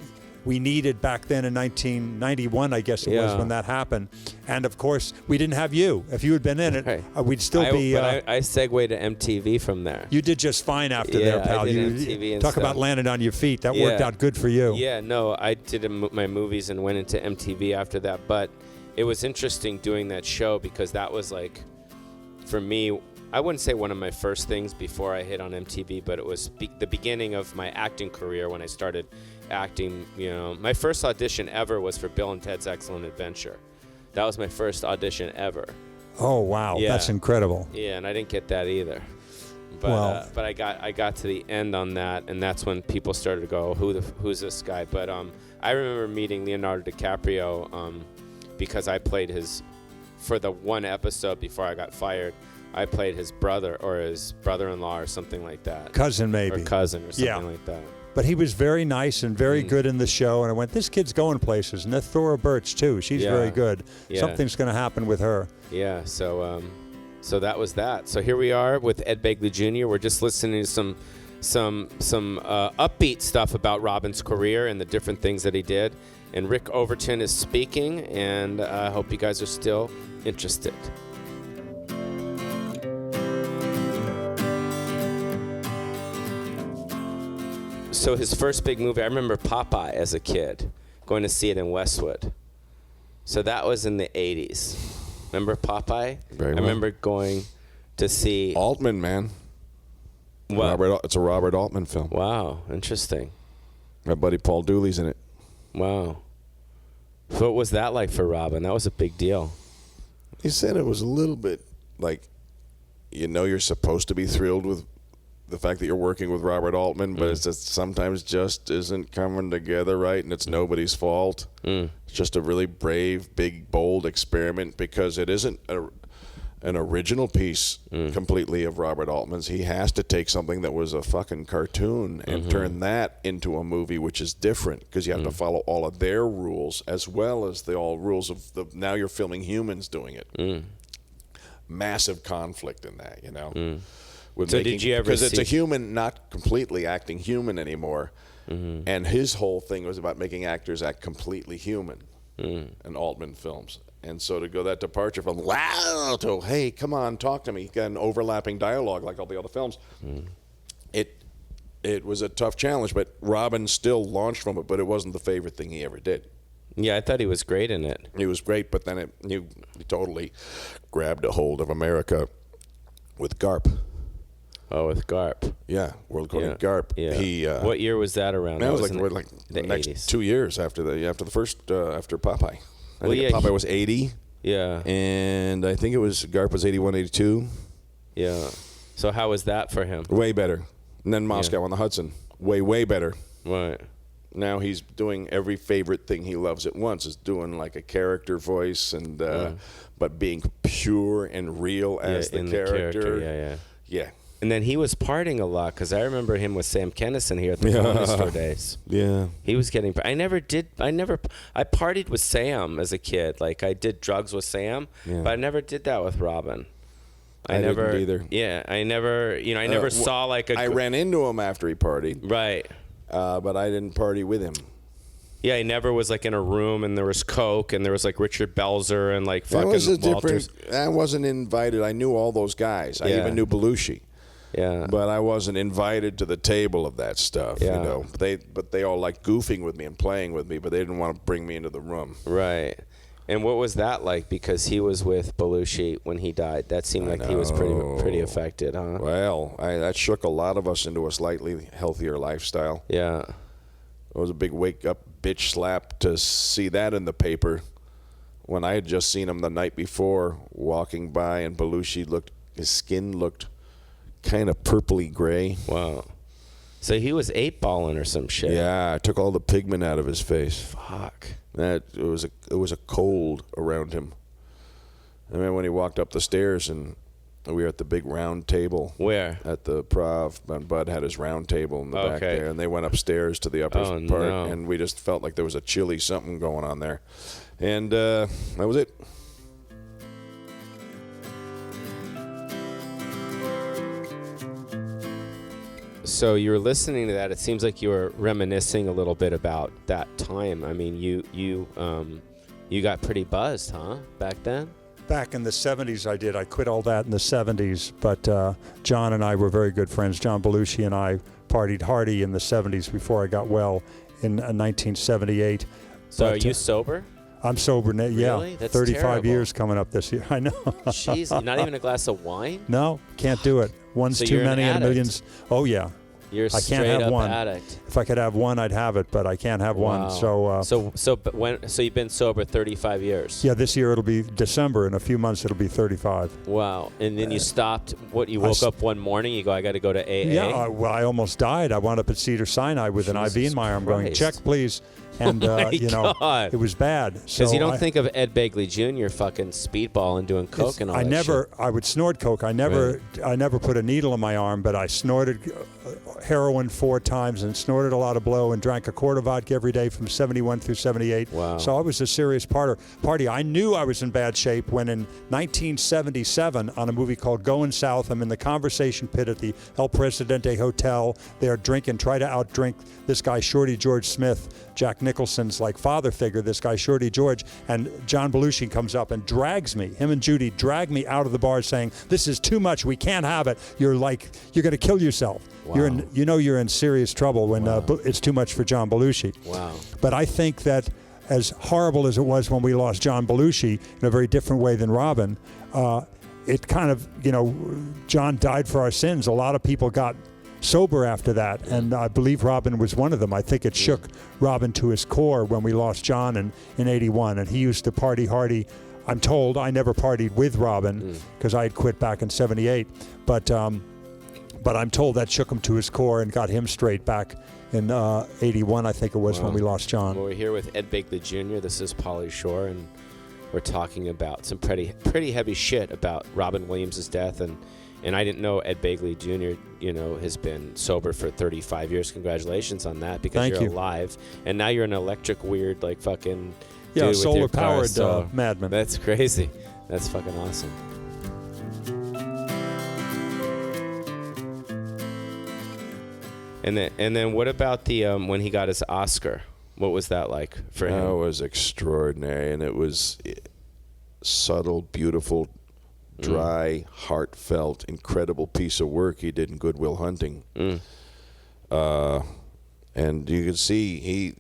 we needed back then in 1991, I guess it was when that happened. And of course, we didn't have you. If you had been in it, we'd still be. But I segued to MTV from there. You did just fine after there, pal. I did MTV and talk stuff. about landing on your feet. That worked out good for you. Yeah, no, I did my movies and went into MTV after that. But it was interesting doing that show because that was like, for me, I wouldn't say one of my first things before I hit on MTV, but it was the beginning of my acting career when I started acting. My first audition ever was for Bill and Ted's Excellent Adventure. That was my first audition ever. Oh wow, that's incredible. Yeah, and I didn't get that either. But but I got to the end on that, and that's when people started to go, who's this guy? But I remember meeting Leonardo DiCaprio because I played for the one episode before I got fired. I played his brother or his brother-in-law or something like that. Cousin, maybe. Or cousin or something like that. But he was very nice and very good in the show. And I went, this kid's going places. And that's Thora Birch, too. She's very good. Yeah. Something's going to happen with her. Yeah, so that was that. So here we are with Ed Begley Jr. We're just listening to some upbeat stuff about Robin's career and the different things that he did. And Rick Overton is speaking, and I hope you guys are still interested. So his first big movie, I remember Popeye as a kid, going to see it in Westwood. So that was in the 80s. Remember Popeye? Very well. I remember going to see... Altman, man. What? It's a Robert Altman film. Wow, interesting. My buddy Paul Dooley's in it. Wow. So what was that like for Robin? That was a big deal. He said it was a little bit like, you're supposed to be thrilled with the fact that you're working with Robert Altman, but it's just sometimes just isn't coming together right, and it's nobody's fault. It's just a really brave, big, bold experiment because it isn't an original piece completely of Robert Altman's. He has to take something that was a fucking cartoon and turn that into a movie, which is different because you have to follow all of their rules as well as the all rules of now you're filming humans doing it. Massive conflict in that, So did you ever because it's a human not completely acting human anymore, and his whole thing was about making actors act completely human in Altman films. And so to go that departure from wow to hey, come on, talk to me, got an overlapping dialogue like all the other films. It was a tough challenge, but Robin still launched from it, but it wasn't the favorite thing he ever did. Yeah, I thought he was great in it. He was great, but then he totally grabbed a hold of America with Garp. Oh, with Garp. Yeah, World According to Garp. Yeah. What year was that around? That was in like the next 80s. 2 years after after Popeye. I think Popeye was 80. Yeah. And I think Garp was 81, 82. Yeah. So how was that for him? Way better. And then Moscow on the Hudson. Way better. Right. Now he's doing every favorite thing he loves at once. Is doing like a character voice and but being pure and real as the character. Yeah. And then he was partying a lot because I remember him with Sam Kinison here at the Comedy Store days. Yeah. He was getting. I partied with Sam as a kid. Like I did drugs with Sam, but I never did that with Robin. I never didn't either. Yeah, I never. I never saw like a. I ran into him after he partied. Right. But I didn't party with him. Yeah, he never was like in a room and there was Coke and there was like Richard Belzer and like fucking Walters. I wasn't invited. I knew all those guys. I even knew Belushi. Yeah. But I wasn't invited to the table of that stuff, But they all liked goofing with me and playing with me, but they didn't want to bring me into the room. Right. And what was that like? Because he was with Belushi when he died. That seemed like he was pretty affected, huh? Well, that shook a lot of us into a slightly healthier lifestyle. Yeah. It was a big wake-up bitch slap to see that in the paper when I had just seen him the night before walking by, and his skin looked kind of purpley gray. Wow. So he was 8-balling or some shit. Yeah, I took all the pigment out of his face. Fuck. It was a cold around him. I mean, when he walked up the stairs and we were at the big round table. Where? At the Prov. And Bud had his round table in the back there. And they went upstairs to the upper part. No. And we just felt like there was a chilly something going on there. And that was it. So you were listening to that. It seems like you were reminiscing a little bit about that time. I mean, you got pretty buzzed, huh, back then? Back in the 70s, I did. I quit all that in the 70s, but John and I were very good friends. John Belushi and I partied hardy in the 70s before I got well in 1978. So are you sober? I'm sober now, yeah. Really? That's 35 terrible. years coming up this year. I know. Jeez, not even a glass of wine? No, can't do it. One's So too you're an many and addict. millions. Oh, yeah. You're a I can't straight have up one. addict. If I could have one, I'd have it, but I can't have one. Wow. So, So you've been sober 35 years. yeah, this year it'll be December. In a few months, it'll be 35. Wow. And then you stopped. What? You woke up one morning. You go, I got to go to AA. Yeah, well, I almost died. I wound up at Cedar-Sinai with an IV in my arm going, Christ. check, please. And, God. it was bad. Because you don't think of Ed Begley Jr. fucking speedballing, doing coke and all that shit. I would snort coke. I never put a needle in my arm, but I snorted heroin 4 times and snorted a lot of blow and drank a quart of vodka every day from 71 through 78. Wow. So I was a serious party. I knew I was in bad shape when in 1977 on a movie called Going South, I'm in the conversation pit at the El Presidente Hotel. They're drinking, try to outdrink this guy, Shorty George Smith, Jack Nicholson's like father figure, this guy Shorty George, and John Belushi comes up and drags me. Him and Judy drag me out of the bar saying, "This is too much. We can't have it. You're going to kill yourself. Wow. You're in serious trouble when it's too much for John Belushi." Wow. But I think that as horrible as it was when we lost John Belushi in a very different way than Robin, it kind of, John died for our sins. A lot of people got sober after that, and I believe Robin was one of them. I think it shook Robin to his core when we lost John in 81, and he used to party hardy. I'm told I never partied with Robin because I had quit back in 78, but I'm told that shook him to his core and got him straight back in 81, I think it was, when we lost John. Well, we're here with Ed Begley Jr. This is Pauly Shore, and we're talking about some pretty heavy shit about Robin Williams' death, and I didn't know Ed Begley Jr. Has been sober for 35 years. Congratulations on that, because you're alive, and now you're an electric weird like fucking dude with solar your car, powered so madman. That's crazy. That's fucking awesome. And then what about the when he got his Oscar? What was that like for him? That was extraordinary, and it was subtle, beautiful, dry, heartfelt, incredible piece of work he did in Good Will Hunting. And you could see he,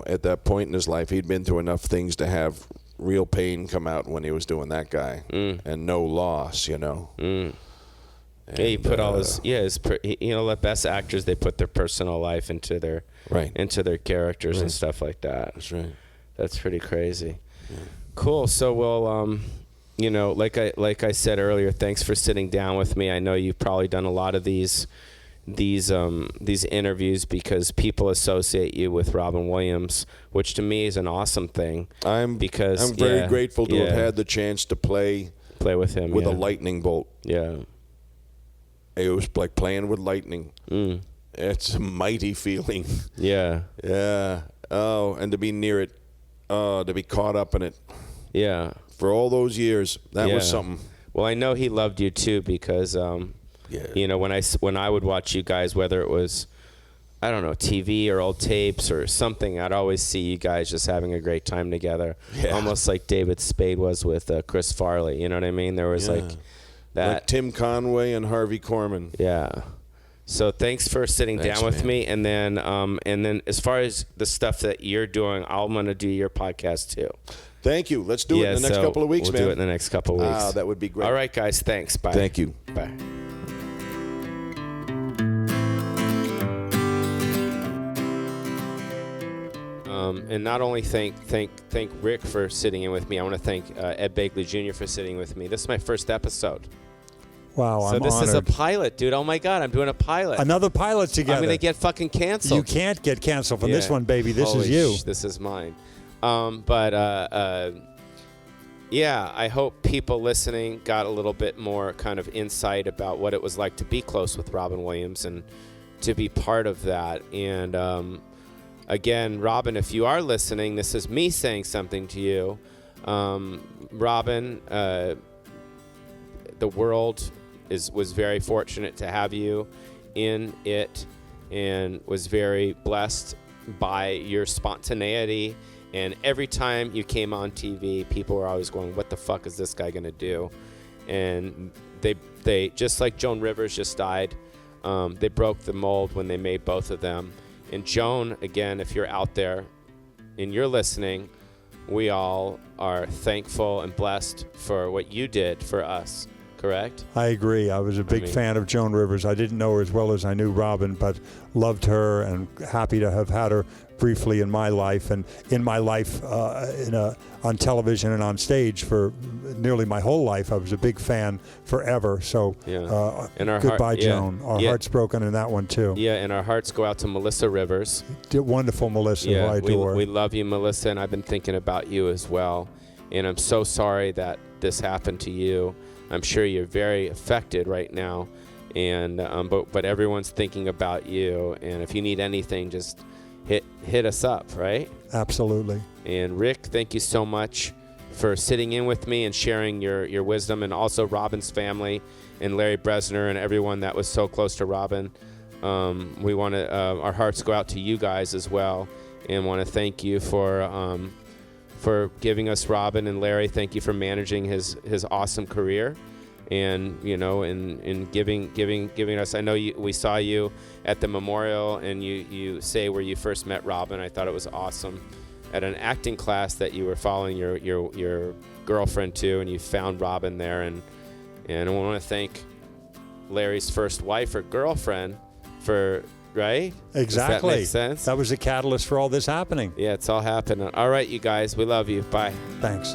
at that point in his life, he'd been through enough things to have real pain come out when he was doing that guy, and no loss, And, yeah, he put all his let best actors, they put their personal life into their characters and stuff like that. That's right. That's pretty crazy. Yeah. Cool. So we'll like I said earlier, thanks for sitting down with me. I know you've probably done a lot of these interviews because people associate you with Robin Williams, which to me is an awesome thing. I'm very grateful to have had the chance to play with him with a lightning bolt. Yeah. It was like playing with lightning. It's a mighty feeling. Yeah. Yeah. Oh, and to be near it. Oh, to be caught up in it. Yeah. For all those years, that was something. Well, I know he loved you too because, when I would watch you guys, whether it was, I don't know, TV or old tapes or something, I'd always see you guys just having a great time together. Yeah. Almost like David Spade was with Chris Farley. You know what I mean? There was like that. Like Tim Conway and Harvey Korman. Yeah. So thanks for sitting down with me. And then as far as the stuff that you're doing, I'm going to do your podcast too. Thank you. Let's do it in the next couple of weeks, man. We'll do it in the next couple of weeks. That would be great. All right, guys. Thanks. Bye. Thank you. Bye. And not only thank Rick for sitting in with me, I want to thank Ed Begley Jr. for sitting with me. This is my first episode. Wow, So I'm this honored. is a pilot, dude. Oh my God, I'm doing a pilot. Another pilot together. I'm gonna get fucking canceled. You can't get canceled from this one, baby. This Holy is you. This is mine. Yeah, I hope people listening got a little bit more kind of insight about what it was like to be close with Robin Williams and to be part of that. And again, Robin, if you are listening, this is me saying something to you. Robin, the world was very fortunate to have you in it and was very blessed by your spontaneity. And every time you came on TV, people were always going, what the fuck is this guy going to do? And they just like Joan Rivers just died, they broke the mold when they made both of them. And Joan, again, if you're out there and you're listening, we all are thankful and blessed for what you did for us. Correct? I agree. I was a big fan of Joan Rivers. I didn't know her as well as I knew Robin, but loved her and happy to have had her briefly in my life and in my life on television and on stage for nearly my whole life. I was a big fan forever. So and our goodbye, heart, Joan. Our heart's broken in that one too. Yeah, and our hearts go out to Melissa Rivers. Wonderful Melissa, who I adore. We love you, Melissa, and I've been thinking about you as well. And I'm so sorry that this happened to you. I'm sure you're very affected right now, and but everyone's thinking about you. And if you need anything, just hit us up, right? Absolutely. And Rick, thank you so much for sitting in with me and sharing your wisdom, and also Robin's family and Larry Bresner and everyone that was so close to Robin. We want to our hearts go out to you guys as well, and want to thank you for giving us Robin and Larry. Thank you for managing his awesome career, and and giving us. I know we saw you at the memorial, and you say where you first met Robin. I thought it was awesome at an acting class that you were following your girlfriend to, and you found Robin there, and I want to thank Larry's first wife or girlfriend for. Right? Exactly. Does that make sense? That was the catalyst for all this happening. Yeah, it's all happening. All right, you guys. We love you. Bye. Thanks.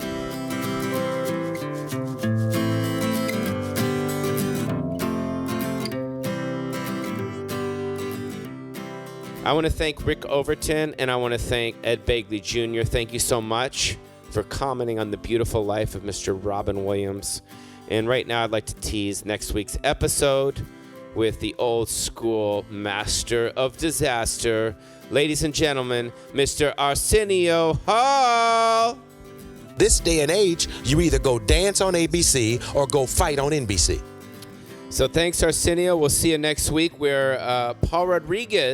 I want to thank Rick Overton, and I want to thank Ed Begley Jr. Thank you so much for commenting on the beautiful life of Mr. Robin Williams. And right now, I'd like to tease next week's episode with the old school master of disaster. Ladies and gentlemen, Mr. Arsenio Hall. This day and age, you either go dance on ABC or go fight on NBC. So thanks, Arsenio. We'll see you next week where Paul Rodriguez